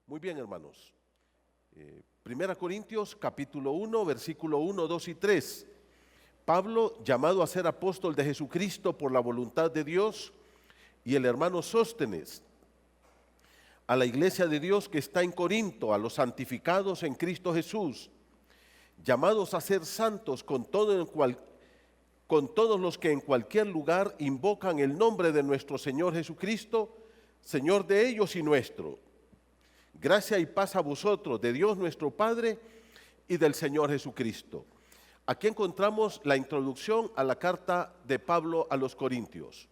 Muy bien, hermanos. Primera Corintios, capítulo 1, versículo 1, 2 y 3. Pablo, llamado a ser apóstol de Jesucristo por la voluntad de Dios, y el hermano Sóstenes, a la iglesia de Dios que está en Corinto, a los santificados en Cristo Jesús, llamados a ser santos con todos los que en cualquier lugar invocan el nombre de nuestro Señor Jesucristo, Señor de ellos y nuestro. Gracia y paz a vosotros, de Dios nuestro Padre y del Señor Jesucristo. Aquí encontramos la introducción a la carta de Pablo a los Corintios.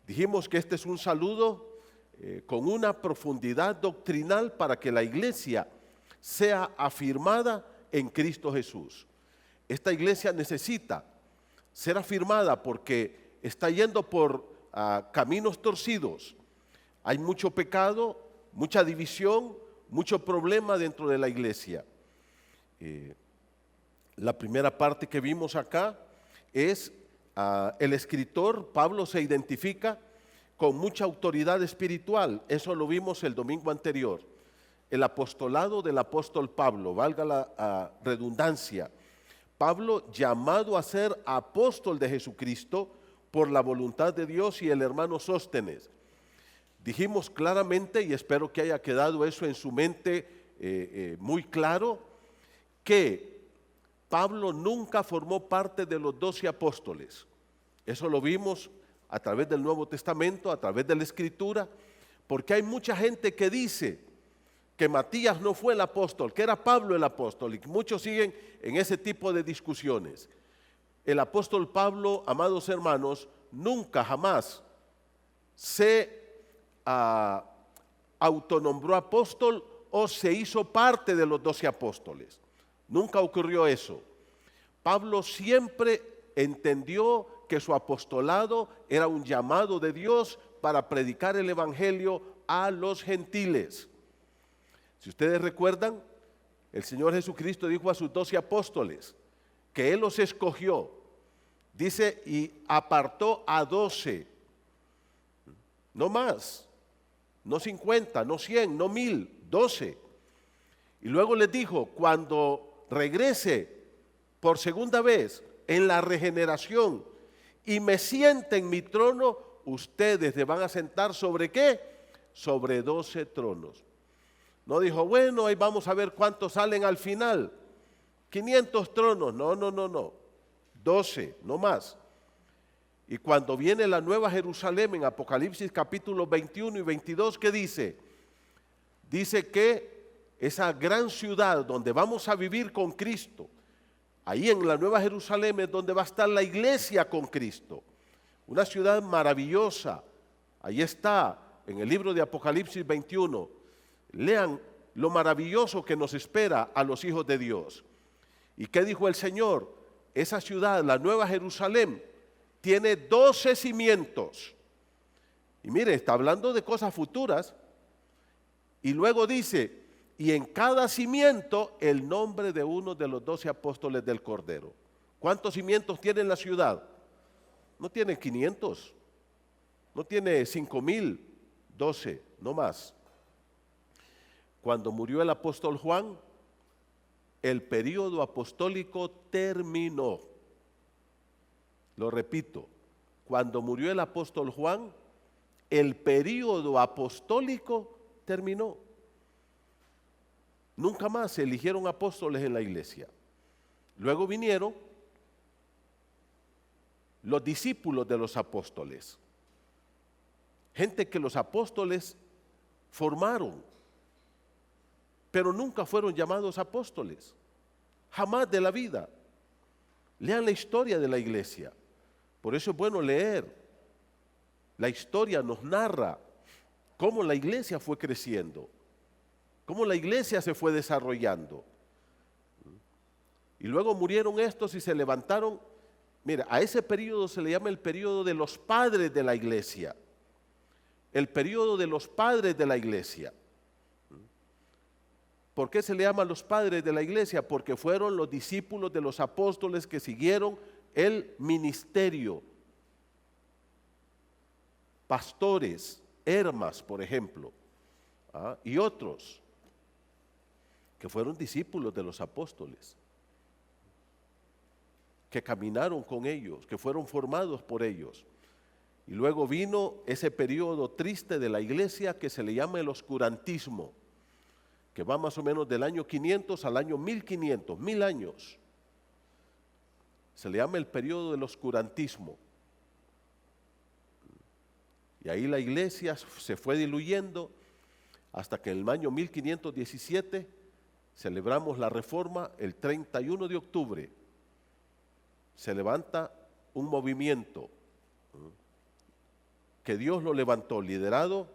Dijimos que este es un saludo con una profundidad doctrinal para que la iglesia sea afirmada en Cristo Jesús. Esta iglesia necesita ser afirmada porque está yendo por caminos torcidos. Hay mucho pecado, mucha división, mucho problema dentro de la iglesia. La primera parte que vimos acá es el escritor Pablo se identifica con mucha autoridad espiritual. Eso lo vimos el domingo anterior. El apostolado del apóstol Pablo, valga la redundancia. Pablo llamado a ser apóstol de Jesucristo por la voluntad de Dios, y el hermano Sóstenes. Dijimos claramente, y espero que haya quedado eso en su mente muy claro, que Pablo nunca formó parte de los 12 apóstoles. Eso lo vimos a través del Nuevo Testamento, a través de la Escritura, porque hay mucha gente que dice que Matías no fue el apóstol, que era Pablo el apóstol, y muchos siguen en ese tipo de discusiones. El apóstol Pablo, amados hermanos, nunca jamás se autonombró apóstol o se hizo parte de los 12 apóstoles. Nunca ocurrió eso. Pablo siempre entendió que su apostolado era un llamado de Dios para predicar el evangelio a los gentiles. Si ustedes recuerdan, el Señor Jesucristo dijo a sus 12 apóstoles que Él los escogió. Dice, y apartó a 12, no más. No 50, no 100, no 1000, 12. Y luego les dijo, cuando regrese por segunda vez en la regeneración y me siente en mi trono, ustedes se van a sentar ¿sobre qué? Sobre 12 tronos. No dijo, bueno, ahí vamos a ver cuántos salen al final. 500 tronos, no. 12, no más. Y cuando viene la nueva Jerusalén en Apocalipsis capítulo 21 y 22, ¿qué dice? Dice que esa gran ciudad donde vamos a vivir con Cristo, ahí en la nueva Jerusalén es donde va a estar la iglesia con Cristo. Una ciudad maravillosa. Ahí está, en el libro de Apocalipsis 21. Lean lo maravilloso que nos espera a los hijos de Dios. ¿Y qué dijo el Señor? Esa ciudad, la nueva Jerusalén, tiene 12 cimientos. Y mire, está hablando de cosas futuras. Y luego dice, y en cada cimiento el nombre de uno de los 12 apóstoles del Cordero. ¿Cuántos cimientos tiene la ciudad? No tiene 500, no tiene 5000, 12, no más. Cuando murió el apóstol Juan, el período apostólico terminó. Lo repito, cuando murió el apóstol Juan, el período apostólico terminó. Nunca más se eligieron apóstoles en la iglesia. Luego vinieron los discípulos de los apóstoles. Gente que los apóstoles formaron, pero nunca fueron llamados apóstoles. Jamás de la vida. Lean la historia de la iglesia. Por eso es bueno leer. La historia nos narra cómo la iglesia fue creciendo, cómo la iglesia se fue desarrollando. Y luego murieron estos y se levantaron. Mira, a ese periodo se le llama el periodo de los padres de la iglesia. El periodo de los padres de la iglesia. ¿Por qué se le llama los padres de la iglesia? Porque fueron los discípulos de los apóstoles que siguieron el ministerio. Pastores, Hermas, por ejemplo, y otros que fueron discípulos de los apóstoles, que caminaron con ellos, que fueron formados por ellos. Y luego vino ese periodo triste de la iglesia que se le llama el oscurantismo, que va más o menos del año 500 al año 1500, 1000 años. Se le llama el periodo del oscurantismo. Y ahí la iglesia se fue diluyendo hasta que en el año 1517 celebramos la Reforma. El 31 de octubre se levanta un movimiento que Dios lo levantó, liderado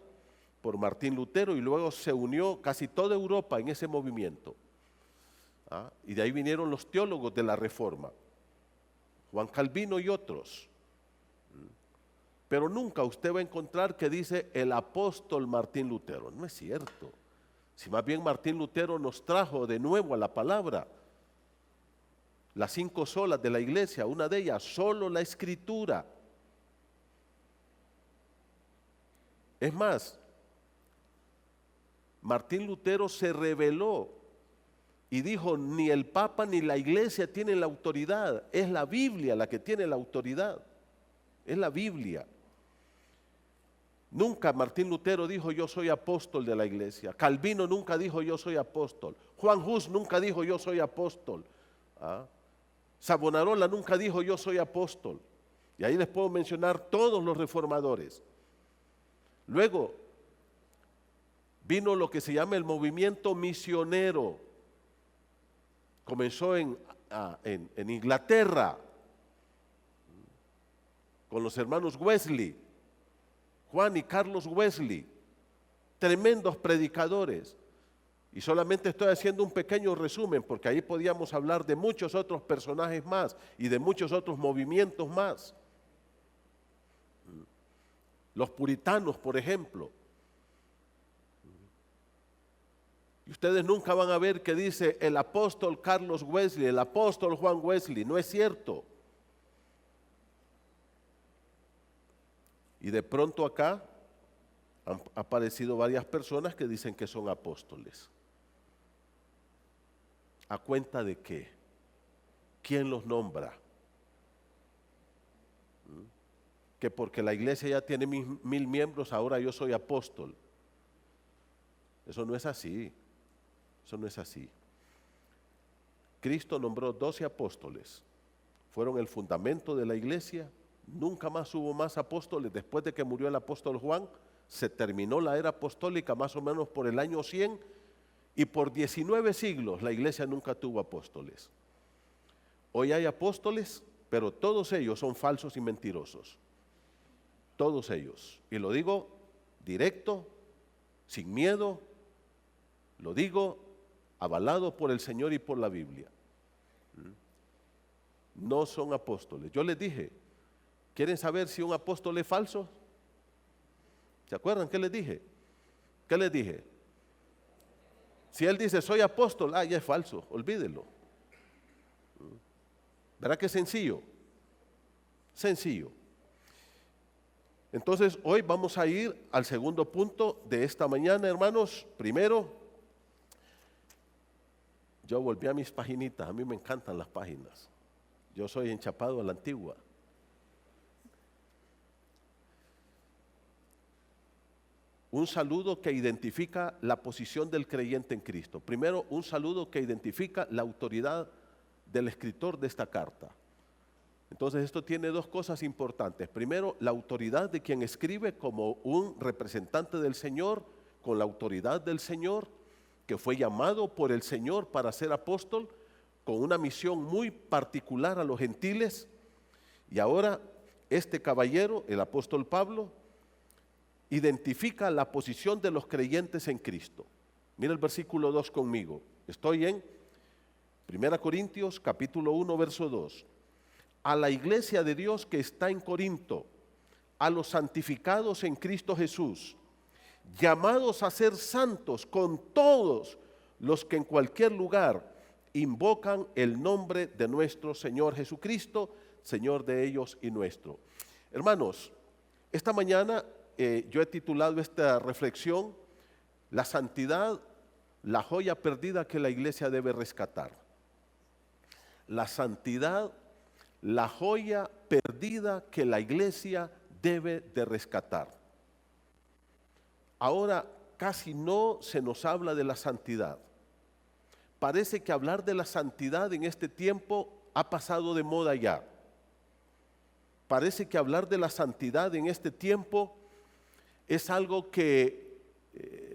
por Martín Lutero, y luego se unió casi toda Europa en ese movimiento. Y de ahí vinieron los teólogos de la Reforma, Juan Calvino y otros. Pero nunca usted va a encontrar que dice el apóstol Martín Lutero. No es cierto. Si más bien Martín Lutero nos trajo de nuevo a la palabra. Las 5 solas de la iglesia, una de ellas, solo la escritura. Es más, Martín Lutero se rebeló y dijo, ni el Papa ni la iglesia tienen la autoridad, es la Biblia la que tiene la autoridad, es la Biblia. Nunca Martín Lutero dijo yo soy apóstol de la iglesia, Calvino nunca dijo yo soy apóstol, Juan Hus nunca dijo yo soy apóstol, Savonarola nunca dijo yo soy apóstol, y ahí les puedo mencionar todos los reformadores. Luego vino lo que se llama el movimiento misionero, comenzó en Inglaterra, con los hermanos Wesley, Juan y Carlos Wesley, tremendos predicadores. Y solamente estoy haciendo un pequeño resumen, porque ahí podíamos hablar de muchos otros personajes más y de muchos otros movimientos más. Los puritanos, por ejemplo. Y ustedes nunca van a ver que dice el apóstol Carlos Wesley, el apóstol Juan Wesley. No es cierto. Y de pronto acá han aparecido varias personas que dicen que son apóstoles. ¿A cuenta de qué? ¿Quién los nombra? Que porque la iglesia ya tiene 1000 miembros, ahora yo soy apóstol. Eso no es así. Eso no es así. Cristo nombró 12 apóstoles. Fueron el fundamento de la iglesia. Nunca más hubo más apóstoles. Después de que murió el apóstol Juan, se terminó la era apostólica más o menos por el año 100, y por 19 siglos la iglesia nunca tuvo apóstoles. Hoy hay apóstoles, pero todos ellos son falsos y mentirosos. Todos ellos. Y lo digo directo, sin miedo, lo digo avalado por el Señor y por la Biblia. No son apóstoles. Yo les dije, ¿quieren saber si un apóstol es falso? ¿Se acuerdan qué les dije? ¿Qué les dije? Si él dice soy apóstol, ya es falso, olvídelo. ¿Verdad que es sencillo? Sencillo. Entonces hoy vamos a ir al segundo punto de esta mañana, hermanos. Primero, yo volví a mis paginitas, a mí me encantan las páginas. Yo soy enchapado a la antigua. Un saludo que identifica la posición del creyente en Cristo. Primero, un saludo que identifica la autoridad del escritor de esta carta. Entonces, esto tiene dos cosas importantes. Primero, la autoridad de quien escribe como un representante del Señor, con la autoridad del Señor, que fue llamado por el Señor para ser apóstol, con una misión muy particular a los gentiles. Y ahora, este caballero, el apóstol Pablo, identifica la posición de los creyentes en Cristo. Mira el versículo 2 conmigo. Estoy en 1 Corintios capítulo 1, verso 2. A la iglesia de Dios que está en Corinto, a los santificados en Cristo Jesús, llamados a ser santos con todos los que en cualquier lugar invocan el nombre de nuestro Señor Jesucristo, Señor de ellos y nuestro. Hermanos, esta mañana yo he titulado esta reflexión, la santidad la joya perdida que la iglesia debe rescatar. La santidad, la joya perdida que la iglesia debe de rescatar. Ahora casi no se nos habla de la santidad. Parece que hablar de la santidad en este tiempo ha pasado de moda ya. Parece que hablar de la santidad en este tiempo es algo que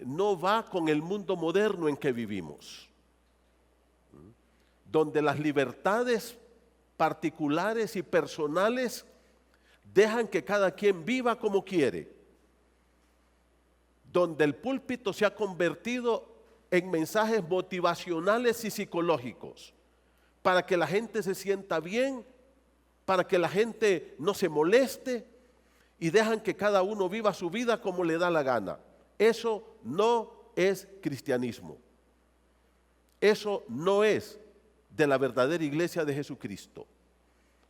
no va con el mundo moderno en que vivimos, donde las libertades particulares y personales dejan que cada quien viva como quiere, donde el púlpito se ha convertido en mensajes motivacionales y psicológicos, para que la gente se sienta bien, para que la gente no se moleste, y dejan que cada uno viva su vida como le da la gana. Eso no es cristianismo. Eso no es de la verdadera iglesia de Jesucristo.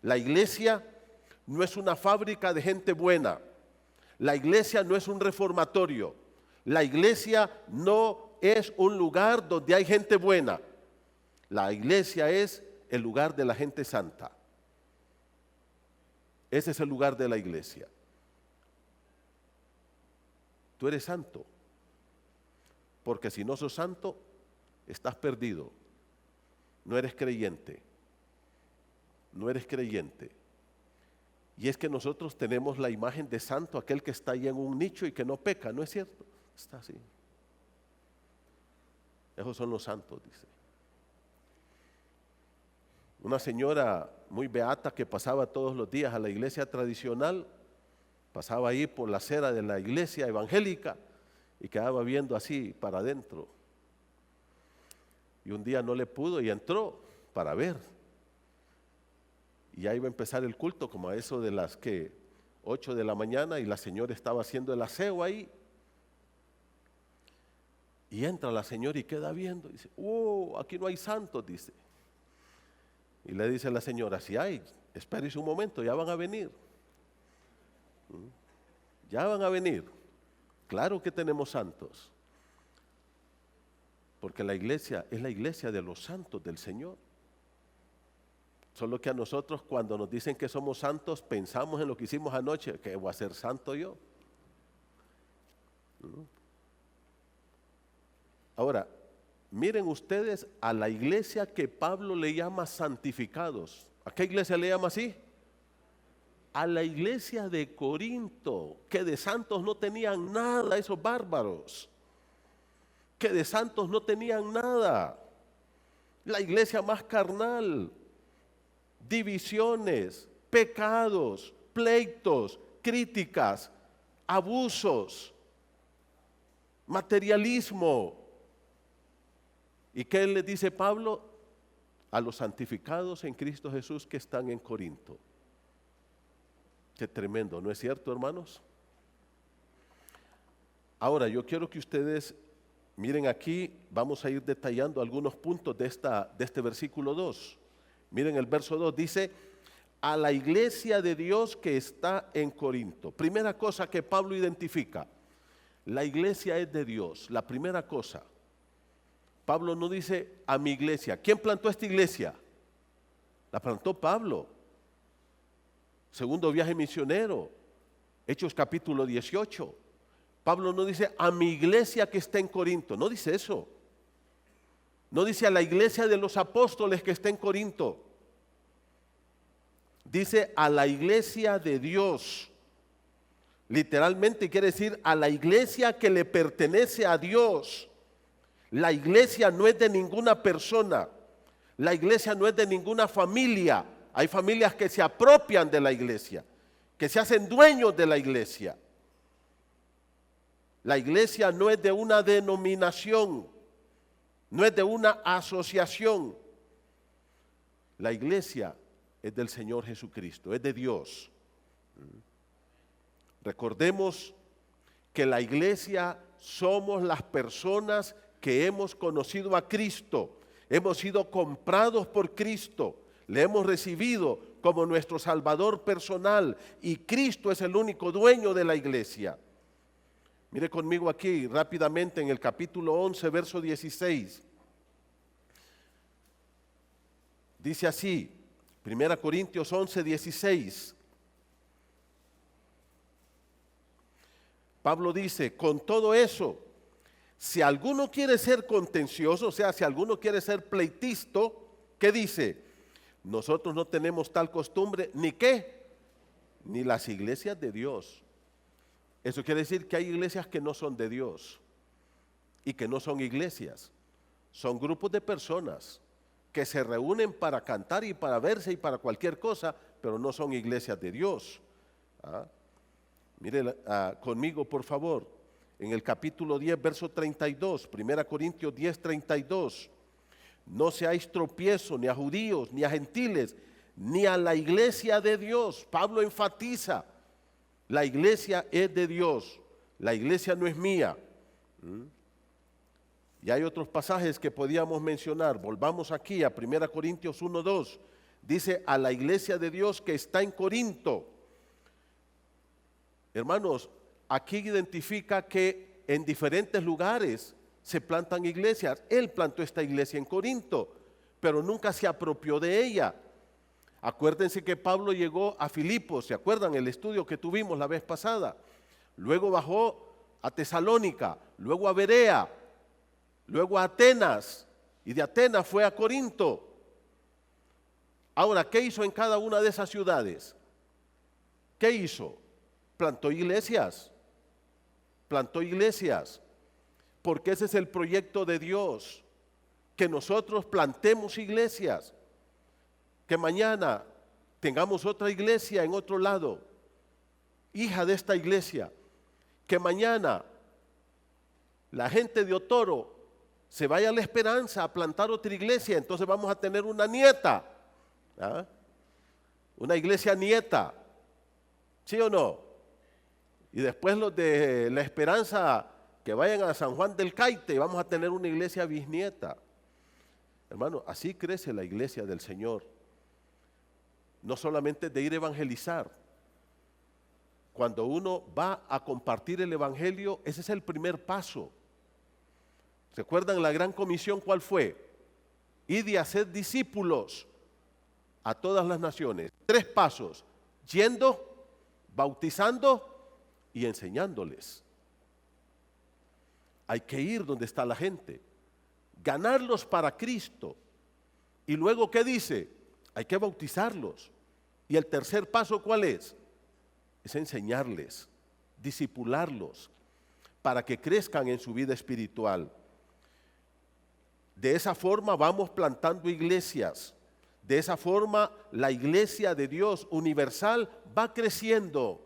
La iglesia no es una fábrica de gente buena. La iglesia no es un reformatorio. La iglesia no es un lugar donde hay gente buena. La iglesia es el lugar de la gente santa. Ese es el lugar de la iglesia. Tú eres santo, porque si no sos santo, estás perdido. No eres creyente. No eres creyente. Y es que nosotros tenemos la imagen de santo, aquel que está ahí en un nicho y que no peca, ¿no es cierto? Está así. Esos son los santos, dice. Una señora muy beata que pasaba todos los días a la iglesia tradicional, pasaba ahí por la acera de la iglesia evangélica y quedaba viendo así para adentro. Y un día no le pudo y entró para ver. Y ya iba a empezar el culto como a eso de las 8 de la mañana, y la señora estaba haciendo el aseo ahí. Y entra la señora y queda viendo y dice, aquí no hay santos, dice. Y le dice a la señora, si hay, espérese un momento, ya van a venir. Ya van a venir. Claro que tenemos santos. Porque la iglesia es la iglesia de los santos del Señor. Solo que a nosotros cuando nos dicen que somos santos, pensamos en lo que hicimos anoche, que voy a ser santo yo. Ahora, miren ustedes a la iglesia que Pablo le llama santificados. ¿A qué iglesia le llama así? A la iglesia de Corinto, que de santos no tenían nada, esos bárbaros. Que de santos no tenían nada. La iglesia más carnal. Divisiones, pecados, pleitos, críticas, abusos, materialismo. ¿Y qué le dice Pablo? A los santificados en Cristo Jesús que están en Corinto. Qué tremendo, ¿no es cierto, hermanos? Ahora, yo quiero que ustedes miren aquí, vamos a ir detallando algunos puntos de este versículo 2. Miren el verso 2, dice, a la iglesia de Dios que está en Corinto. Primera cosa que Pablo identifica, la iglesia es de Dios, la primera cosa. Pablo no dice a mi iglesia. ¿Quién plantó esta iglesia? La plantó Pablo. Segundo viaje misionero, Hechos capítulo 18. Pablo no dice a mi iglesia que está en Corinto, no dice eso. No dice a la iglesia de los apóstoles que está en Corinto. Dice a la iglesia de Dios. Literalmente quiere decir a la iglesia que le pertenece a Dios. La iglesia no es de ninguna persona. La iglesia no es de ninguna familia. Hay familias que se apropian de la iglesia, que se hacen dueños de la iglesia. La iglesia no es de una denominación, no es de una asociación. La iglesia es del Señor Jesucristo, es de Dios. Recordemos que la iglesia somos las personas que hemos conocido a Cristo, hemos sido comprados por Cristo, le hemos recibido como nuestro Salvador personal y Cristo es el único dueño de la iglesia. Mire conmigo aquí rápidamente en el capítulo 11, verso 16. Dice así, 1 Corintios 11, 16. Pablo dice, con todo eso, si alguno quiere ser contencioso, o sea, si alguno quiere ser pleitisto, ¿qué dice? Nosotros no tenemos tal costumbre, ¿ni qué? Ni las iglesias de Dios. Eso quiere decir que hay iglesias que no son de Dios y que no son iglesias. Son grupos de personas que se reúnen para cantar y para verse y para cualquier cosa, pero no son iglesias de Dios. ¿Ah? Mire conmigo, por favor, en el capítulo 10, verso 32, 1 Corintios 10, 32. No seáis tropiezo ni a judíos, ni a gentiles, ni a la iglesia de Dios. Pablo enfatiza, la iglesia es de Dios, la iglesia no es mía. Y hay otros pasajes que podíamos mencionar. Volvamos aquí a 1 Corintios 1, 2. Dice, a la iglesia de Dios que está en Corinto. Hermanos, aquí identifica que en diferentes lugares se plantan iglesias. Él plantó esta iglesia en Corinto, pero nunca se apropió de ella. Acuérdense que Pablo llegó a Filipos, ¿se acuerdan el estudio que tuvimos la vez pasada? Luego bajó a Tesalónica, luego a Berea, luego a Atenas, y de Atenas fue a Corinto. Ahora, ¿qué hizo en cada una de esas ciudades? ¿Qué hizo? Plantó iglesias, porque ese es el proyecto de Dios, que nosotros plantemos iglesias, que mañana tengamos otra iglesia en otro lado, hija de esta iglesia, que mañana la gente de Otoro se vaya a La Esperanza a plantar otra iglesia, entonces vamos a tener una nieta, ¿ah? Una iglesia nieta, ¿sí o no? Y después los de La Esperanza que vayan a San Juan del Caite, vamos a tener una iglesia bisnieta. Hermano, así crece la iglesia del Señor. No solamente de ir a evangelizar. Cuando uno va a compartir el evangelio, ese es el primer paso. ¿Recuerdan la gran comisión cuál fue? Id y haced discípulos a todas las naciones. 3 pasos: yendo, bautizando y enseñándoles. Hay que ir donde está la gente, ganarlos para Cristo. Y luego, ¿qué dice? Hay que bautizarlos. Y el tercer paso, ¿cuál es? Es enseñarles, discipularlos, para que crezcan en su vida espiritual. De esa forma vamos plantando iglesias. De esa forma la iglesia de Dios universal va creciendo.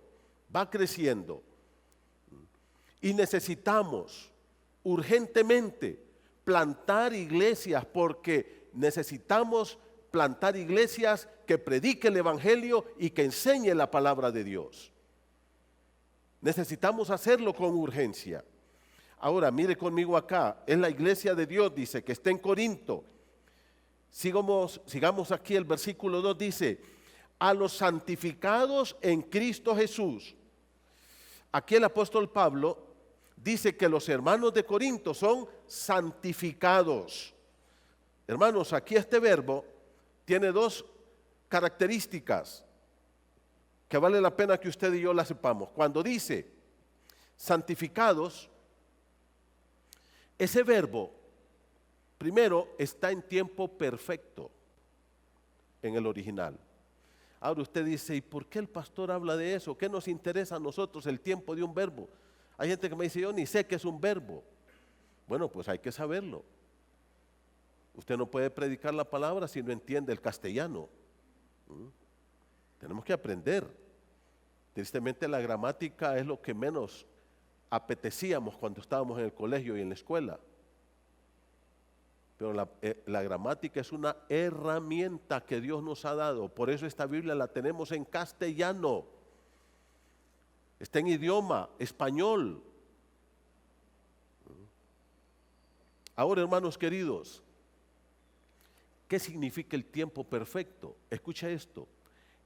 Y necesitamos urgentemente plantar iglesias, porque necesitamos plantar iglesias que prediquen el evangelio y que enseñen la palabra de Dios. Necesitamos hacerlo con urgencia. Ahora, mire conmigo acá, es la iglesia de Dios, dice, que está en Corinto. Sigamos aquí, el versículo 2 dice, a los santificados en Cristo Jesús. Aquí el apóstol Pablo dice que los hermanos de Corinto son santificados. Hermanos, aquí este verbo tiene 2 características que vale la pena que usted y yo las sepamos. Cuando dice santificados, ese verbo primero está en tiempo perfecto en el original. Ahora usted dice, ¿y por qué el pastor habla de eso? ¿Qué nos interesa a nosotros el tiempo de un verbo? Hay gente que me dice, yo ni sé qué es un verbo. Bueno, pues hay que saberlo. Usted no puede predicar la palabra si no entiende el castellano. Tenemos que aprender. Tristemente la gramática es lo que menos apetecíamos cuando estábamos en el colegio y en la escuela. Pero la gramática es una herramienta que Dios nos ha dado. Por eso esta Biblia la tenemos en castellano. Está en idioma español. Ahora, hermanos queridos, ¿qué significa el tiempo perfecto? Escucha esto.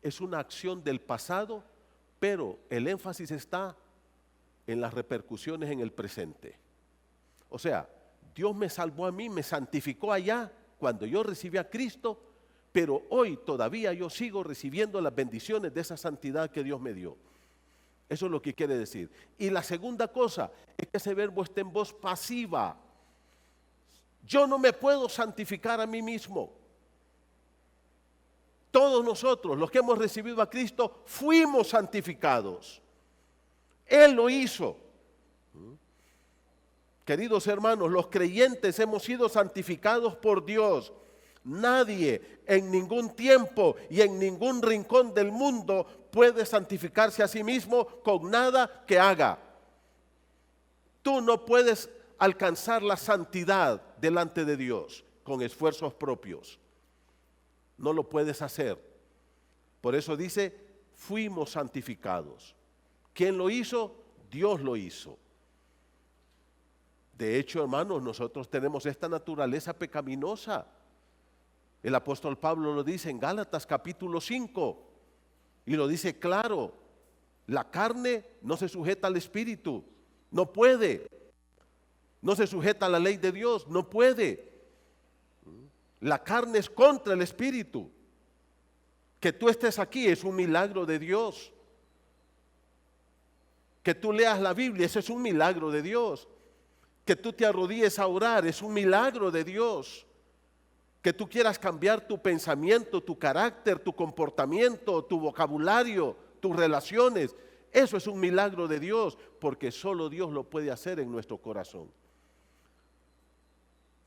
Es una acción del pasado, pero el énfasis está en las repercusiones en el presente. O sea, Dios me salvó a mí, me santificó allá cuando yo recibí a Cristo, pero hoy todavía yo sigo recibiendo las bendiciones de esa santidad que Dios me dio. Eso es lo que quiere decir. Y la segunda cosa es que ese verbo está en voz pasiva. Yo no me puedo santificar a mí mismo. Todos nosotros, los que hemos recibido a Cristo, fuimos santificados. Él lo hizo. Queridos hermanos, los creyentes hemos sido santificados por Dios. Nadie en ningún tiempo y en ningún rincón del mundo puede santificarse a sí mismo con nada que haga. Tú no puedes alcanzar la santidad delante de Dios con esfuerzos propios. No lo puedes hacer. Por eso dice, fuimos santificados. ¿Quién lo hizo? Dios lo hizo. De hecho, hermanos, nosotros tenemos esta naturaleza pecaminosa. El apóstol Pablo lo dice en Gálatas capítulo 5 y lo dice claro. La carne no se sujeta al espíritu, no puede. No se sujeta a la ley de Dios, no puede. La carne es contra el espíritu. Que tú estés aquí es un milagro de Dios. Que tú leas la Biblia, ese es un milagro de Dios. Que tú te arrodilles a orar, es un milagro de Dios. Que tú quieras cambiar tu pensamiento, tu carácter, tu comportamiento, tu vocabulario, tus relaciones, eso es un milagro de Dios, porque solo Dios lo puede hacer en nuestro corazón.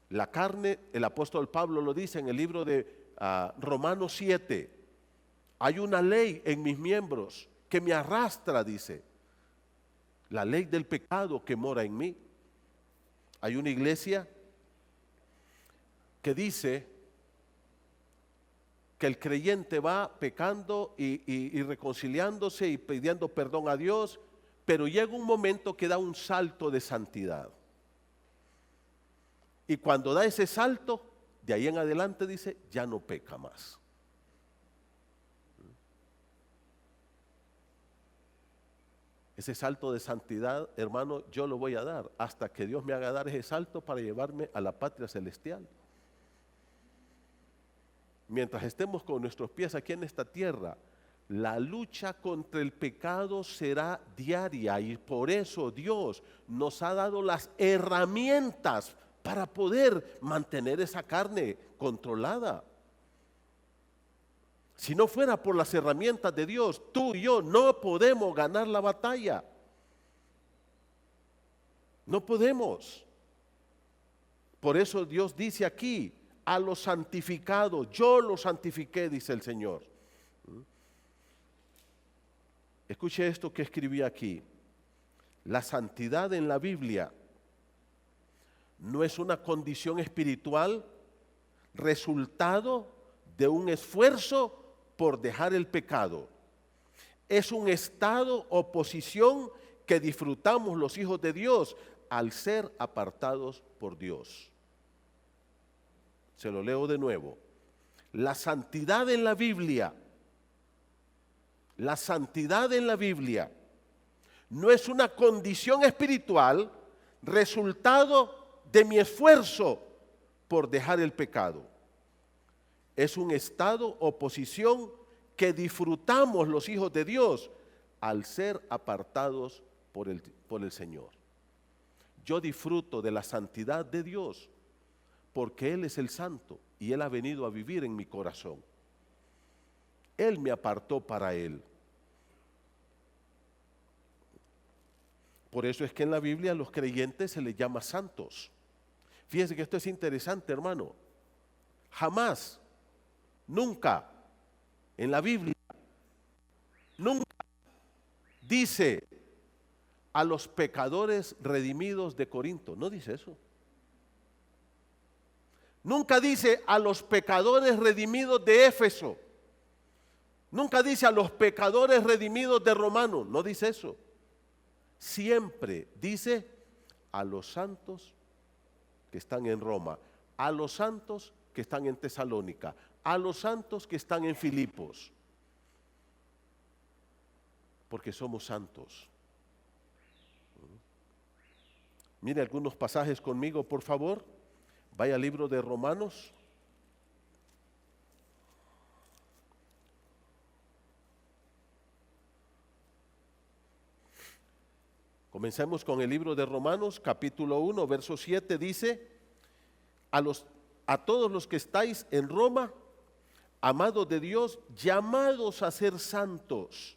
La carne, el apóstol Pablo lo dice en el libro de Romanos 7, hay una ley en mis miembros que me arrastra, dice, la ley del pecado que mora en mí. Hay una iglesia que dice que el creyente va pecando y reconciliándose y pidiendo perdón a Dios, pero llega un momento que da un salto de santidad. Y cuando da ese salto, de ahí en adelante dice, ya no peca más. Ese salto de santidad, hermano, yo lo voy a dar hasta que Dios me haga dar ese salto para llevarme a la patria celestial. Mientras estemos con nuestros pies aquí en esta tierra, la lucha contra el pecado será diaria y por eso Dios nos ha dado las herramientas para poder mantener esa carne controlada. Si no fuera por las herramientas de Dios, tú y yo no podemos ganar la batalla. No podemos. Por eso Dios dice aquí, a los santificados, yo los santifiqué, dice el Señor. Escuche esto que escribí aquí. La santidad en la Biblia no es una condición espiritual resultado de un esfuerzo por dejar el pecado. Es un estado o posición que disfrutamos los hijos de Dios al ser apartados por Dios. Se lo leo de nuevo. La santidad en la Biblia no es una condición espiritual resultado de mi esfuerzo por dejar el pecado. Es un estado o posición que disfrutamos los hijos de Dios al ser apartados por el Señor. Yo disfruto de la santidad de Dios porque Él es el santo y Él ha venido a vivir en mi corazón. Él me apartó para Él. Por eso es que en la Biblia a los creyentes se les llama santos. Fíjense que esto es interesante, hermano. Jamás, nunca, en la Biblia, nunca dice a los pecadores redimidos de Corinto. No dice eso. Nunca dice a los pecadores redimidos de Éfeso. Nunca dice a los pecadores redimidos de Romano. No dice eso. Siempre dice a los santos que están en Roma, a los santos que están en Tesalónica, a los santos que están en Filipos. Porque somos santos. Mire algunos pasajes conmigo, por favor. Vaya al libro de Romanos. Comencemos con el libro de Romanos, capítulo 1, verso 7, dice: a todos los que estáis en Roma, amados de Dios, llamados a ser santos.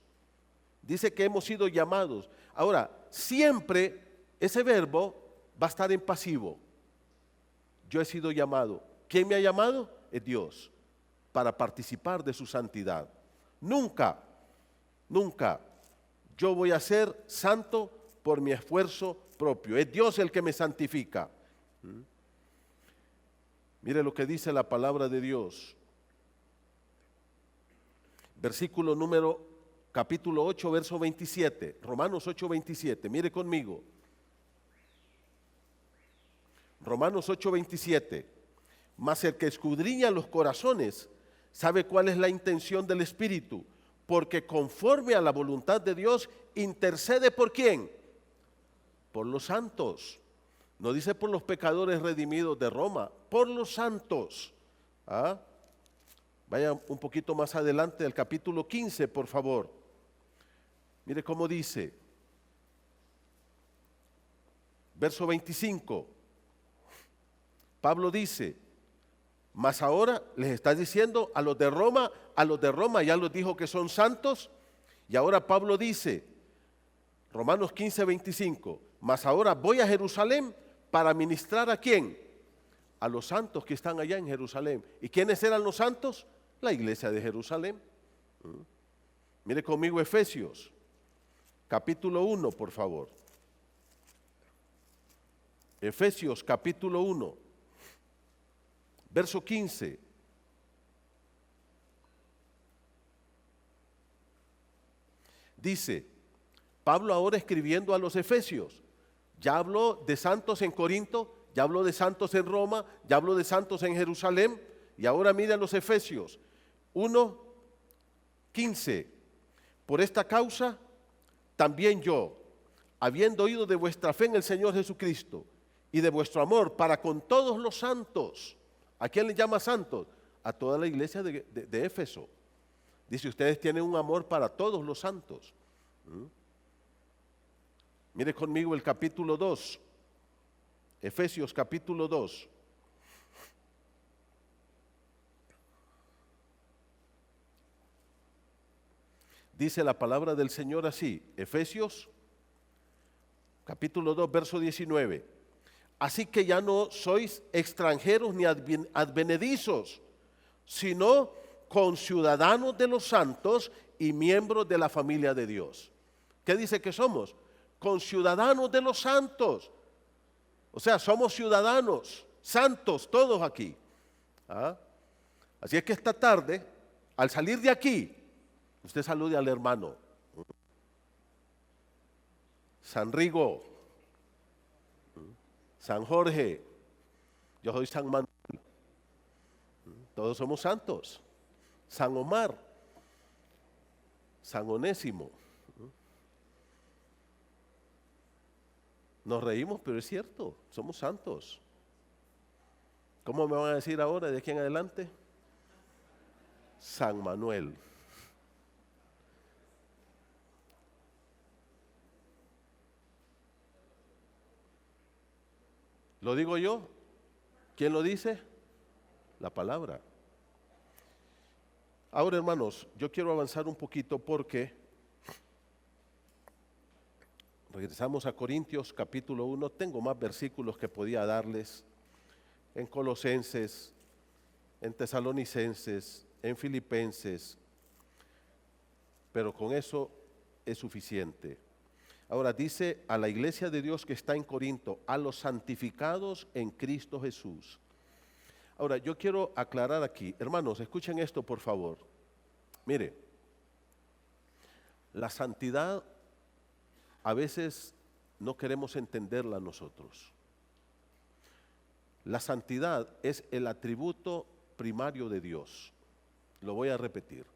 Dice que hemos sido llamados. Ahora, siempre ese verbo va a estar en pasivo. Yo he sido llamado. ¿Quién me ha llamado? Es Dios, para participar de su santidad. Nunca yo voy a ser santo por mi esfuerzo propio. Es Dios el que me santifica. Mire lo que dice la palabra de Dios. Capítulo 8, verso 27. Romanos 8, 27. Mire conmigo. Romanos 8, 27. Mas el que escudriña los corazones sabe cuál es la intención del Espíritu, porque conforme a la voluntad de Dios intercede ¿por quién? Por los santos. No dice por los pecadores redimidos de Roma, por los santos. Vaya un poquito más adelante del capítulo 15, por favor. Mire cómo dice. Verso 25. Pablo dice: mas ahora les está diciendo a los de Roma ya los dijo que son santos, y ahora Pablo dice, Romanos 15, 25, mas ahora voy a Jerusalén para ministrar ¿a quién? A los santos que están allá en Jerusalén. ¿Y quiénes eran los santos? La iglesia de Jerusalén. Mire conmigo Efesios, capítulo 1, por favor. Efesios, capítulo 1, verso 15. Dice, Pablo ahora escribiendo a los efesios, ya habló de santos en Corinto, ya habló de santos en Roma, ya habló de santos en Jerusalén, y ahora mire a los efesios 1, 15. Por esta causa, también yo, habiendo oído de vuestra fe en el Señor Jesucristo y de vuestro amor para con todos los santos. ¿A quién le llama santos? A toda la iglesia de Éfeso. Dice, ustedes tienen un amor para todos los santos. Mire conmigo el capítulo 2, Efesios capítulo 2. Dice la palabra del Señor así, Efesios capítulo 2, verso 19. Así que ya no sois extranjeros ni advenedizos, sino conciudadanos de los santos y miembros de la familia de Dios. ¿Qué dice que somos? Conciudadanos de los santos. O sea, somos ciudadanos, santos, todos aquí. Así es que esta tarde, al salir de aquí, usted salude al hermano. San Rigo, San Jorge, yo soy San Manuel. Todos somos santos. San Omar, San Onésimo. Nos reímos, pero es cierto, somos santos. ¿Cómo me van a decir ahora de aquí en adelante? San Manuel. ¿Lo digo yo? ¿Quién lo dice? La palabra. Ahora, hermanos, yo quiero avanzar un poquito porque regresamos a Corintios capítulo 1. Tengo más versículos que podía darles en Colosenses, en Tesalonicenses, en Filipenses, pero con eso es suficiente. Ahora dice a la iglesia de Dios que está en Corinto, a los santificados en Cristo Jesús. Ahora, yo quiero aclarar aquí, hermanos, escuchen esto por favor. Mire, la santidad a veces no queremos entenderla nosotros. La santidad es el atributo primario de Dios. Lo voy a repetir.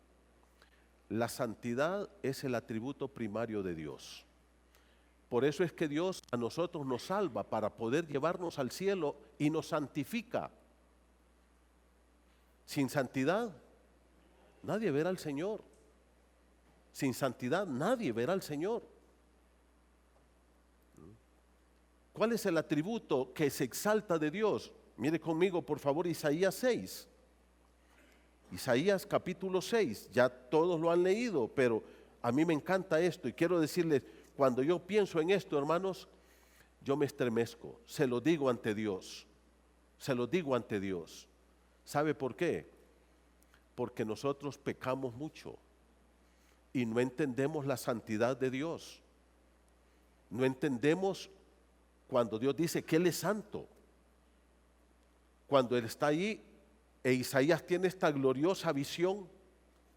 La santidad es el atributo primario de Dios. Por eso es que Dios a nosotros nos salva para poder llevarnos al cielo y nos santifica. Sin santidad, nadie verá al Señor. Sin santidad, nadie verá al Señor. ¿Cuál es el atributo que se exalta de Dios? Mire conmigo, por favor, Isaías 6. Isaías capítulo 6, ya todos lo han leído, pero a mí me encanta esto y quiero decirles, cuando yo pienso en esto, hermanos, yo me estremezco, se lo digo ante Dios, se lo digo ante Dios. ¿Sabe por qué? Porque nosotros pecamos mucho y no entendemos la santidad de Dios. No entendemos cuando Dios dice que Él es santo. Cuando Él está ahí, e Isaías tiene esta gloriosa visión,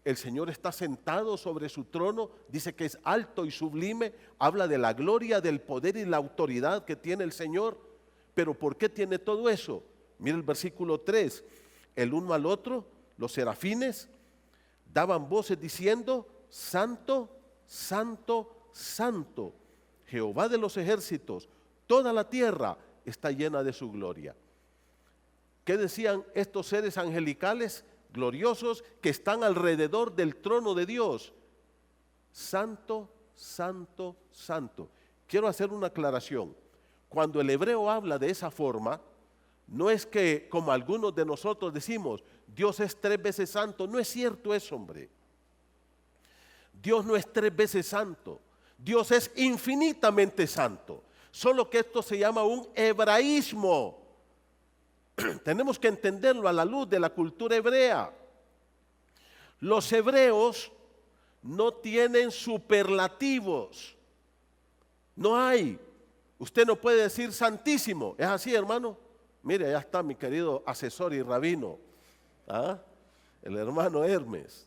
el Señor está sentado sobre su trono, dice que es alto y sublime, habla de la gloria, del poder y la autoridad que tiene el Señor. Pero ¿por qué tiene todo eso? Mira el versículo 3, el uno al otro, los serafines, daban voces diciendo, Santo, Santo, Santo, Jehová de los ejércitos, toda la tierra está llena de su gloria. ¿Qué decían estos seres angelicales gloriosos que están alrededor del trono de Dios? Santo, Santo, Santo. Quiero hacer una aclaración. Cuando el hebreo habla de esa forma, no es que como algunos de nosotros decimos, Dios es 3 veces santo. No es cierto eso, hombre. Dios no es 3 veces santo. Dios es infinitamente santo. Solo que esto se llama un hebraísmo. Tenemos que entenderlo a la luz de la cultura hebrea. Los hebreos no tienen superlativos. No hay. Usted no puede decir santísimo. ¿Es así, hermano? Mire, allá está mi querido asesor y rabino, el hermano Hermes.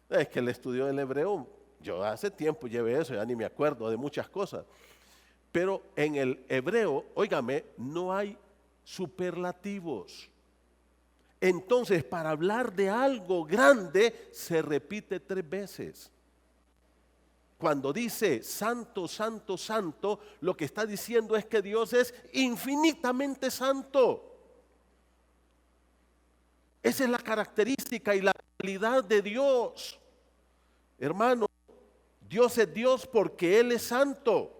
Es que él estudió el hebreo. Yo hace tiempo llevé eso, ya ni me acuerdo de muchas cosas. Pero en el hebreo, óigame, no hay superlativos. Entonces, para hablar de algo grande, se repite 3 veces. Cuando dice santo, santo, santo, lo que está diciendo es que Dios es infinitamente santo. Esa es la característica y la realidad de Dios. Hermano, Dios es Dios porque Él es santo.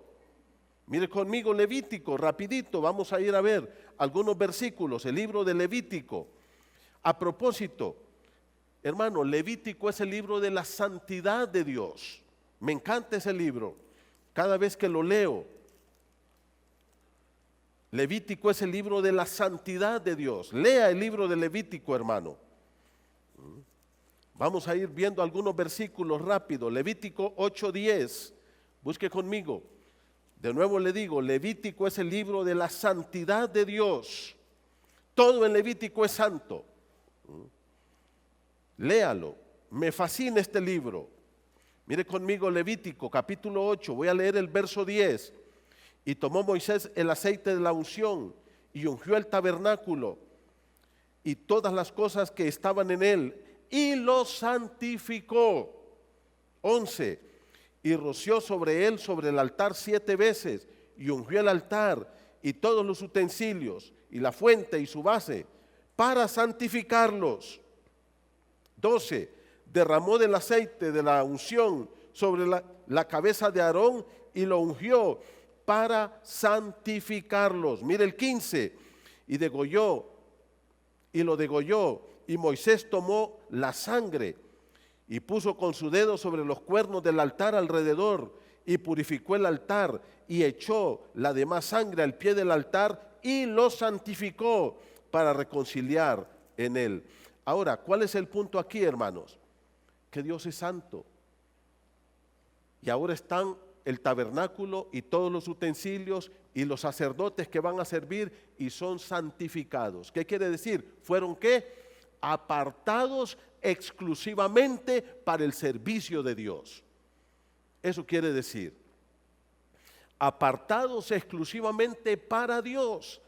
Mire conmigo Levítico, rapidito, vamos a ir a ver algunos versículos, el libro de Levítico. A propósito, hermano, Levítico es el libro de la santidad de Dios. Me encanta ese libro, cada vez que lo leo. Levítico es el libro de la santidad de Dios. Lea el libro de Levítico, hermano. Vamos a ir viendo algunos versículos rápido. Levítico 8:10, busque conmigo. De nuevo le digo, Levítico es el libro de la santidad de Dios. Todo en Levítico es santo. Léalo, me fascina este libro. Mire conmigo Levítico capítulo 8, voy a leer el verso 10. Y tomó Moisés el aceite de la unción y ungió el tabernáculo y todas las cosas que estaban en él y lo santificó. 11. Y roció sobre él, sobre el altar 7 veces, y ungió el altar y todos los utensilios, y la fuente y su base, para santificarlos. 12. Derramó del aceite de la unción sobre la cabeza de Aarón, y lo ungió para santificarlos. Mire el 15. Y lo degolló, y Moisés tomó la sangre, y puso con su dedo sobre los cuernos del altar alrededor, y purificó el altar, y echó la demás sangre al pie del altar, y lo santificó para reconciliar en él. Ahora, ¿cuál es el punto aquí, hermanos? Que Dios es santo. Y ahora están el tabernáculo y todos los utensilios y los sacerdotes que van a servir y son santificados. ¿Qué quiere decir? ¿Fueron qué? Apartados exclusivamente para el servicio de Dios. Eso quiere decir, apartados exclusivamente para Dios.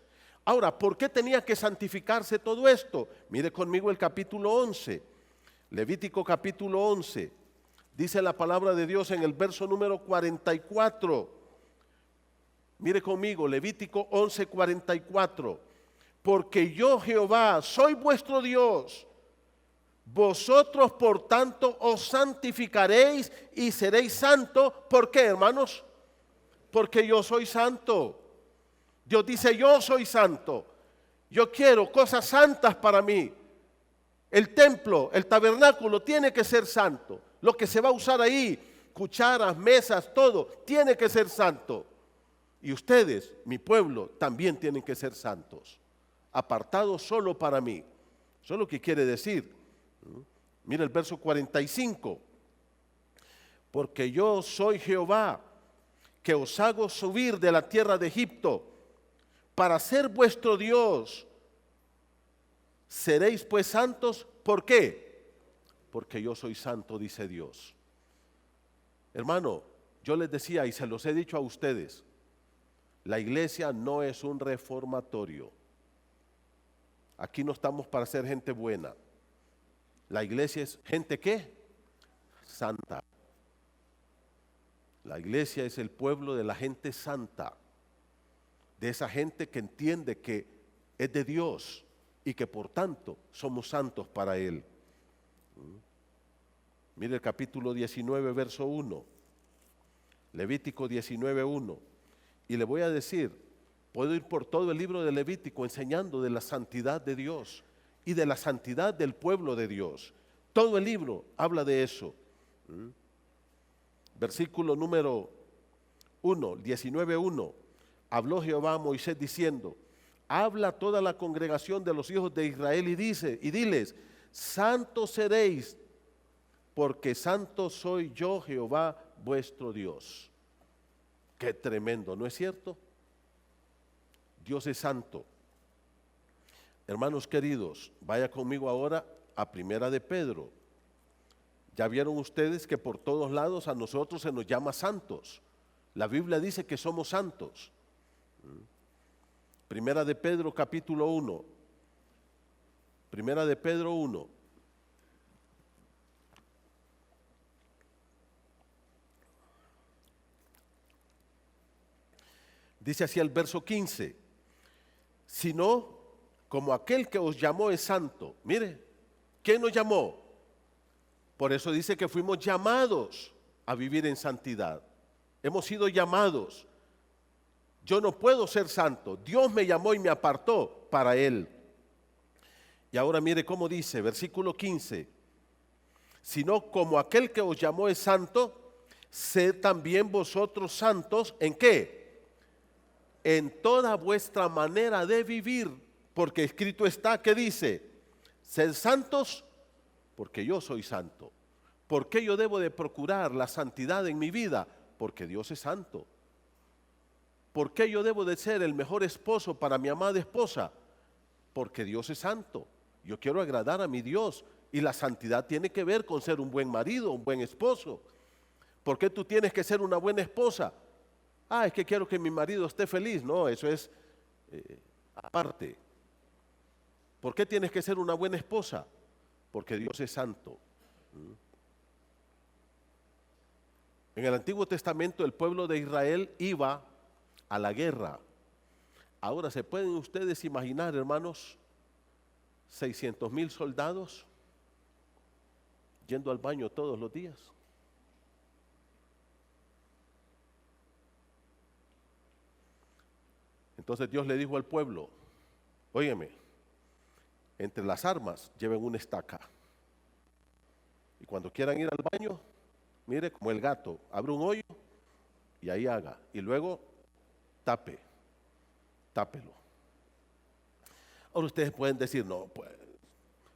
Ahora, ¿por qué tenía que santificarse todo esto? Mire conmigo el capítulo 11, Levítico capítulo 11. Dice la palabra de Dios en el verso número 44. Mire conmigo, Levítico 11:44. Porque yo Jehová soy vuestro Dios. Vosotros por tanto os santificaréis y seréis santos. ¿Por qué, hermanos? Porque yo soy santo. Dios dice, yo soy santo. Yo quiero cosas santas para mí. El templo, el tabernáculo tiene que ser santo. Lo que se va a usar ahí, cucharas, mesas, todo, tiene que ser santo. Y ustedes, mi pueblo, también tienen que ser santos. Apartados solo para mí. Eso es lo que quiere decir. Mira el verso 45. Porque yo soy Jehová, que os hago subir de la tierra de Egipto, para ser vuestro Dios. Seréis pues santos, ¿por qué? Porque yo soy santo, dice Dios. Hermano, yo les decía y se los he dicho a ustedes, la iglesia no es un reformatorio. Aquí no estamos para ser gente buena. La iglesia es gente ¿qué? Santa. La iglesia es el pueblo de la gente santa, de esa gente que entiende que es de Dios y que por tanto somos santos para Él. Mire el capítulo 19, verso 1, Levítico 19, 1. Y le voy a decir, puedo ir por todo el libro de Levítico enseñando de la santidad de Dios y de la santidad del pueblo de Dios. Todo el libro habla de eso. Versículo número 1, 19:1. Habló Jehová a Moisés diciendo, habla a toda la congregación de los hijos de Israel y diles, santos seréis, porque santo soy yo Jehová vuestro Dios. Qué tremendo, ¿no es cierto? Dios es santo. Hermanos queridos, vaya conmigo ahora a Primera de Pedro. Ya vieron ustedes que por todos lados a nosotros se nos llama santos. La Biblia dice que somos santos. Primera de Pedro capítulo 1. Primera de Pedro 1. Dice así el verso 15. Sino como aquel que os llamó es santo. Mire, ¿quién nos llamó? Por eso dice que fuimos llamados a vivir en santidad. Hemos sido llamados. Yo no puedo ser santo. Dios me llamó y me apartó para Él. Y ahora mire cómo dice, versículo 15. Sino como aquel que os llamó es santo, sed también vosotros santos, ¿en qué? En toda vuestra manera de vivir, porque escrito está, ¿qué dice? Sed santos, porque yo soy santo. ¿Por qué yo debo de procurar la santidad en mi vida? Porque Dios es santo. ¿Por qué yo debo de ser el mejor esposo para mi amada esposa? Porque Dios es santo. Yo quiero agradar a mi Dios y la santidad tiene que ver con ser un buen marido, un buen esposo. ¿Por qué tú tienes que ser una buena esposa? Es que quiero que mi marido esté feliz. No, eso es aparte. ¿Por qué tienes que ser una buena esposa? Porque Dios es santo. En el Antiguo Testamento el pueblo de Israel iba a la guerra. Ahora, ¿se pueden ustedes imaginar, hermanos, 600,000 soldados yendo al baño todos los días? Entonces Dios le dijo al pueblo, óyeme, entre las armas lleven una estaca. Y cuando quieran ir al baño, mire como el gato, abre un hoyo y ahí haga. Y luego tápelo. Ahora ustedes pueden decir, no, pues,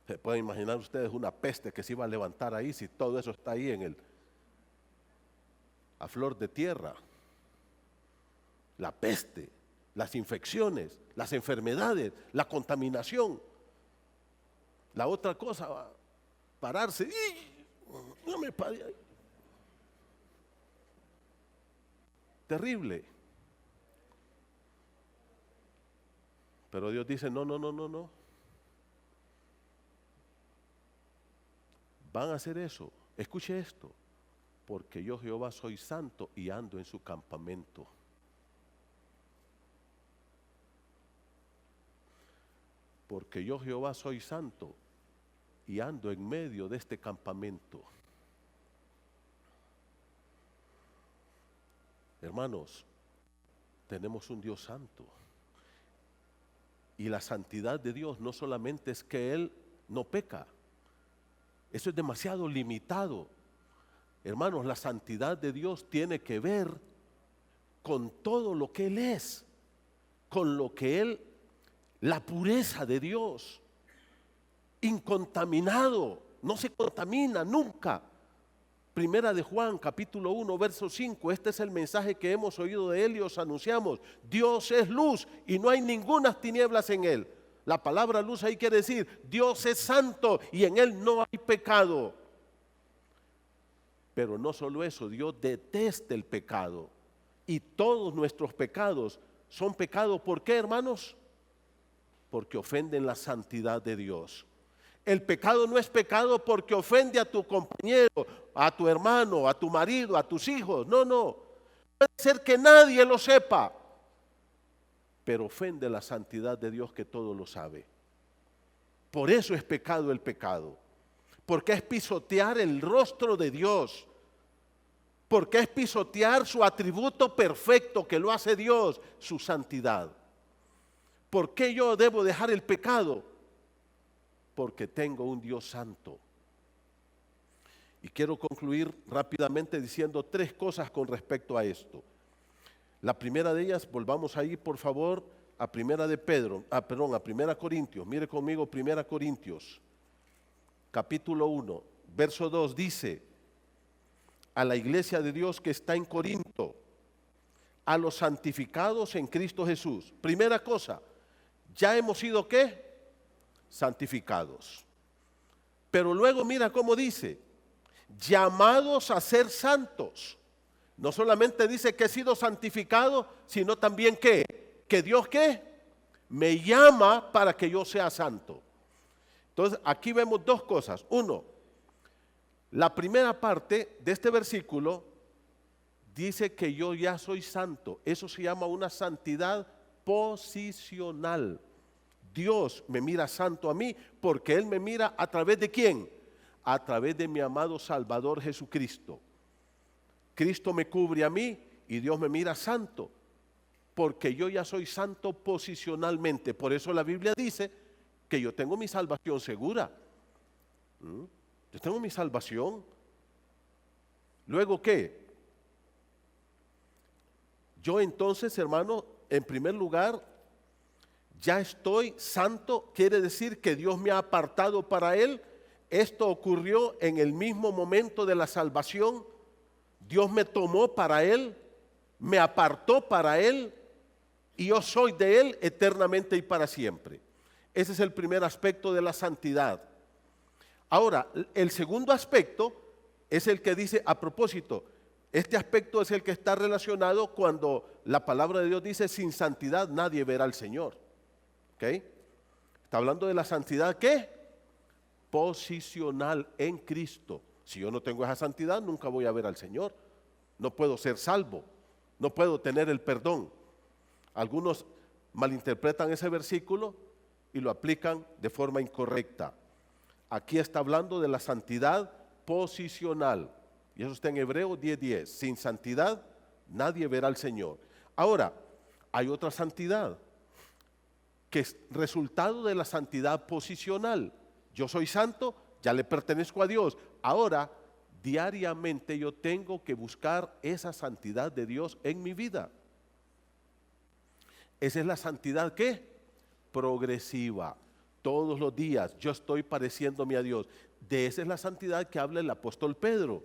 se pueden imaginar ustedes una peste que se iba a levantar ahí si todo eso está ahí a flor de tierra. La peste, las infecciones, las enfermedades, la contaminación. La otra cosa va a pararse. No me pare ahí. Terrible. Pero Dios dice, no. Van a hacer eso. Escuche esto. Porque yo Jehová soy santo y ando en su campamento. porque yo Jehová soy santo y ando en medio de este campamento. Hermanos, tenemos un Dios santo. Y la santidad de Dios no solamente es que Él no peca. Eso es demasiado limitado. Hermanos, la santidad de Dios tiene que ver con todo lo que Él es, con lo que Él, la pureza de Dios, incontaminado, no se contamina nunca. Primera de Juan, capítulo 1, verso 5, este es el mensaje que hemos oído de Él y os anunciamos. Dios es luz y no hay ninguna tinieblas en Él. La palabra luz ahí quiere decir, Dios es santo y en Él no hay pecado. Pero no solo eso, Dios detesta el pecado. Y todos nuestros pecados son pecados. ¿Por qué, hermanos? Porque ofenden la santidad de Dios. El pecado no es pecado porque ofende a tu compañero, a tu hermano, a tu marido, a tus hijos. No, no. Puede ser que nadie lo sepa, pero ofende la santidad de Dios que todo lo sabe. Por eso es pecado el pecado. Porque es pisotear el rostro de Dios. Porque es pisotear su atributo perfecto que lo hace Dios, su santidad. ¿Por qué yo debo dejar el pecado? Porque tengo un Dios santo. Y quiero concluir rápidamente diciendo 3 cosas con respecto a esto. La primera de ellas, volvamos ahí por favor a Primera Corintios. Mire conmigo Primera Corintios, capítulo 1, verso 2 dice: a la iglesia de Dios que está en Corinto, a los santificados en Cristo Jesús. Primera cosa, ya hemos sido ¿qué? Santificados. Pero luego mira cómo dice, llamados a ser santos. No solamente dice que he sido santificado, sino también que Dios ¿qué? Me llama para que yo sea santo. Entonces aquí vemos 2 cosas. Uno, la primera parte de este versículo dice que yo ya soy santo. Eso se llama una santidad posicional. Dios me mira santo a mí porque Él me mira a través de ¿quién? A través de mi amado Salvador Jesucristo. Cristo me cubre a mí y Dios me mira santo porque yo ya soy santo posicionalmente. Por eso la Biblia dice que yo tengo mi salvación segura. Yo tengo mi salvación. Luego, ¿qué? Yo entonces, hermano, en primer lugar, ya estoy santo, quiere decir que Dios me ha apartado para Él. Esto ocurrió en el mismo momento de la salvación. Dios me tomó para Él, me apartó para Él, y yo soy de Él eternamente y para siempre. Ese es el primer aspecto de la santidad. Ahora, el segundo aspecto es el que dice, a propósito, este aspecto es el que está relacionado cuando la palabra de Dios dice, sin santidad nadie verá al Señor. ¿Ok? Está hablando de la santidad, ¿qué? Posicional en Cristo. Si yo no tengo esa santidad, nunca voy a ver al Señor. No puedo ser salvo, no puedo tener el perdón. Algunos malinterpretan ese versículo y lo aplican de forma incorrecta. Aquí está hablando de la santidad posicional. Y eso está en Hebreos 10:10. Sin santidad nadie verá al Señor. Ahora, hay otra santidad que es resultado de la santidad posicional. Yo soy santo, ya le pertenezco a Dios. Ahora, diariamente yo tengo que buscar esa santidad de Dios en mi vida. Esa es la santidad ¿qué? Progresiva. Todos los días yo estoy pareciéndome a Dios. De esa es la santidad que habla el apóstol Pedro.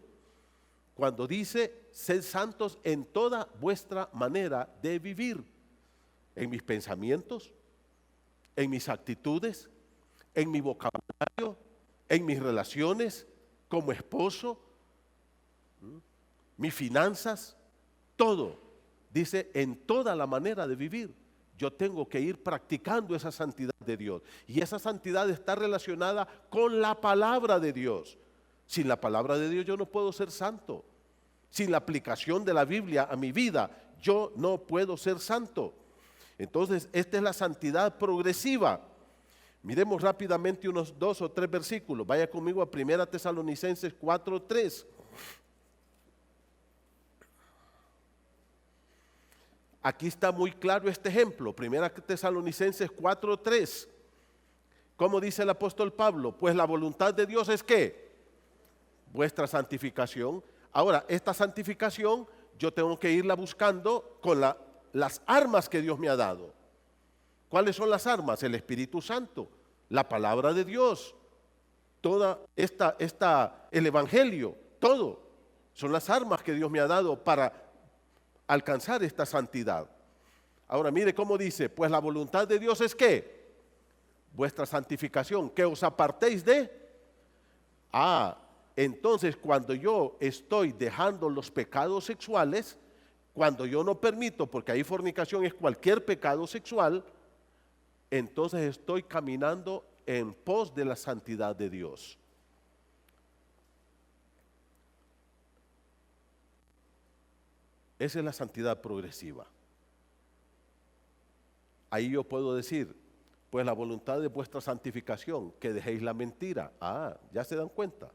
Cuando dice, sed santos en toda vuestra manera de vivir. En mis pensamientos, en mis actitudes, en mi vocabulario, en mis relaciones como esposo, mis finanzas, todo. Dice, en toda la manera de vivir. Yo tengo que ir practicando esa santidad de Dios. Y esa santidad está relacionada con la palabra de Dios. Sin la palabra de Dios yo no puedo ser santo. Sin la aplicación de la Biblia a mi vida, yo no puedo ser santo. Entonces, esta es la santidad progresiva. Miremos rápidamente unos 2 o 3 versículos. Vaya conmigo a 1 Tesalonicenses 4:3. Aquí está muy claro este ejemplo. 1 Tesalonicenses 4:3. ¿Cómo dice el apóstol Pablo? Pues la voluntad de Dios es ¿qué? Vuestra santificación. Ahora, esta santificación yo tengo que irla buscando con las armas que Dios me ha dado. ¿Cuáles son las armas? El Espíritu Santo, la palabra de Dios, toda el Evangelio, todo. Son las armas que Dios me ha dado para alcanzar esta santidad. Ahora mire cómo dice, pues la voluntad de Dios es ¿qué? Vuestra santificación, que os apartéis de. Entonces cuando yo estoy dejando los pecados sexuales, cuando yo no permito, porque ahí fornicación es cualquier pecado sexual, entonces estoy caminando en pos de la santidad de Dios. Esa es la santidad progresiva. Ahí yo puedo decir, pues la voluntad de vuestra santificación, que dejéis la mentira. ¿Ya se dan cuenta?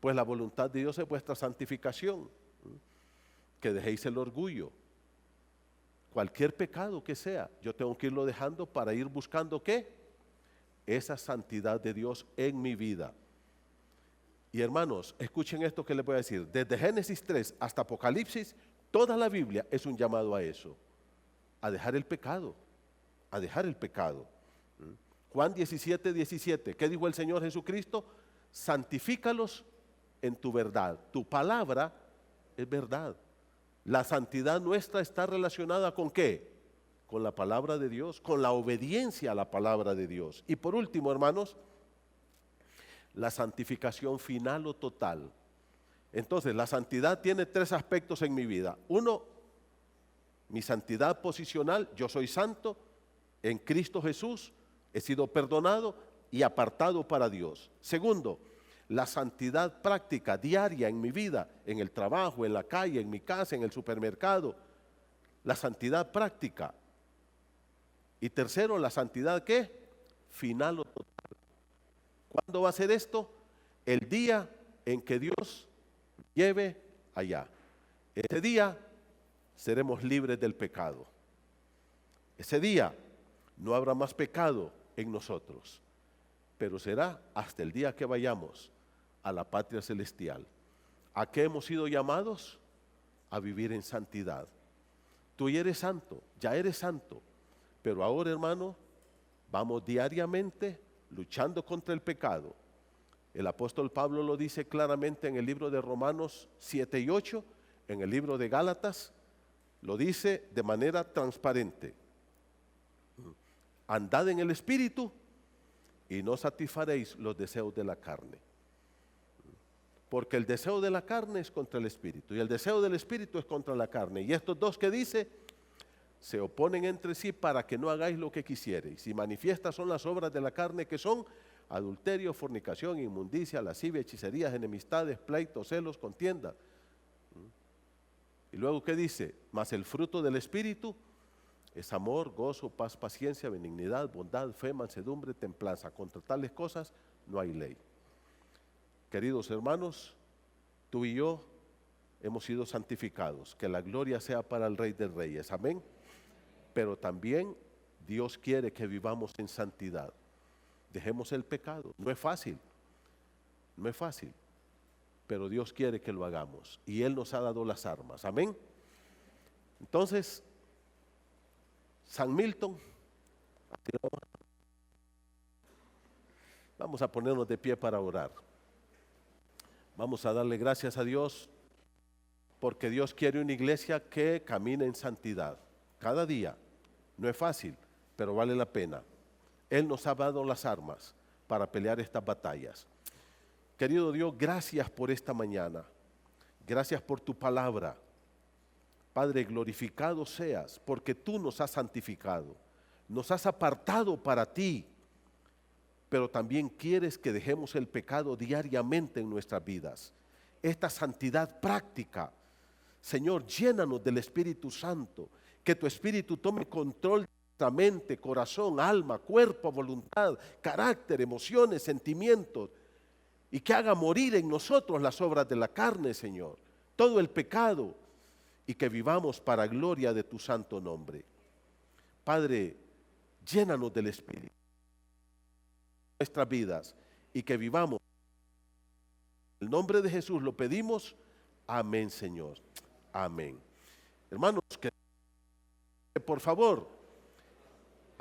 Pues la voluntad de Dios es vuestra santificación, que dejéis el orgullo. Cualquier pecado que sea, yo tengo que irlo dejando para ir buscando ¿qué? Esa santidad de Dios en mi vida. Y hermanos, escuchen esto que les voy a decir. Desde Génesis 3 hasta Apocalipsis, toda la Biblia es un llamado a eso, a dejar el pecado, a dejar el pecado. Juan 17:17, ¿qué dijo el Señor Jesucristo? Santifícalos en tu verdad. Tu palabra es verdad. La santidad nuestra está relacionada ¿con qué? Con la palabra de Dios, con la obediencia a la palabra de Dios. Y por último, hermanos, la santificación final o total. Entonces, la santidad tiene 3 aspectos en mi vida. Uno, mi santidad posicional, yo soy santo en Cristo Jesús, he sido perdonado y apartado para Dios. Segundo, la santidad práctica, diaria en mi vida, en el trabajo, en la calle, en mi casa, en el supermercado. La santidad práctica. Y tercero, la santidad ¿qué? Final o total. ¿Cuándo va a ser esto? El día en que Dios lleve allá. Ese día seremos libres del pecado. Ese día no habrá más pecado en nosotros, pero será hasta el día que vayamos a la patria celestial. ¿A qué hemos sido llamados? A vivir en santidad. Tú ya eres santo, pero ahora, hermano, vamos diariamente luchando contra el pecado. El apóstol Pablo lo dice claramente en el libro de Romanos 7 y 8, en el libro de Gálatas, lo dice de manera transparente. Andad en el Espíritu y no satisfaréis los deseos de la carne. Porque el deseo de la carne es contra el Espíritu y el deseo del Espíritu es contra la carne. Y estos dos que dice, se oponen entre sí para que no hagáis lo que quisiereis. Y manifiestas son las obras de la carne, que son adulterio, fornicación, inmundicia, lascivia, hechicerías, enemistades, pleitos, celos, contienda. Y luego ¿qué dice? Mas el fruto del Espíritu es amor, gozo, paz, paciencia, benignidad, bondad, fe, mansedumbre, templanza. Contra tales cosas no hay ley. Queridos hermanos, tú y yo hemos sido santificados. Que la gloria sea para el Rey de Reyes. Amén. Pero también Dios quiere que vivamos en santidad. Dejemos el pecado. No es fácil. No es fácil. Pero Dios quiere que lo hagamos. Y Él nos ha dado las armas. Amén. Entonces, San Milton, vamos a ponernos de pie para orar. Vamos a darle gracias a Dios porque Dios quiere una iglesia que camine en santidad. Cada día. No es fácil, pero vale la pena. Él nos ha dado las armas para pelear estas batallas. Querido Dios, gracias por esta mañana. Gracias por tu palabra. Padre, glorificado seas porque tú nos has santificado. Nos has apartado para ti. Pero también quieres que dejemos el pecado diariamente en nuestras vidas. Esta santidad práctica. Señor, llénanos del Espíritu Santo. Que tu Espíritu tome control nuestra mente, corazón, alma, cuerpo, voluntad, carácter, emociones, sentimientos, y que haga morir en nosotros las obras de la carne, Señor, todo el pecado, y que vivamos para gloria de tu santo nombre. Padre, llénanos del Espíritu en nuestras vidas y que vivamos. En el nombre de Jesús lo pedimos. Amén, Señor. Amén. Hermanos, que por favor,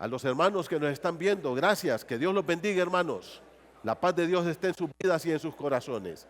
a los hermanos que nos están viendo, gracias, que Dios los bendiga, hermanos. La paz de Dios esté en sus vidas y en sus corazones.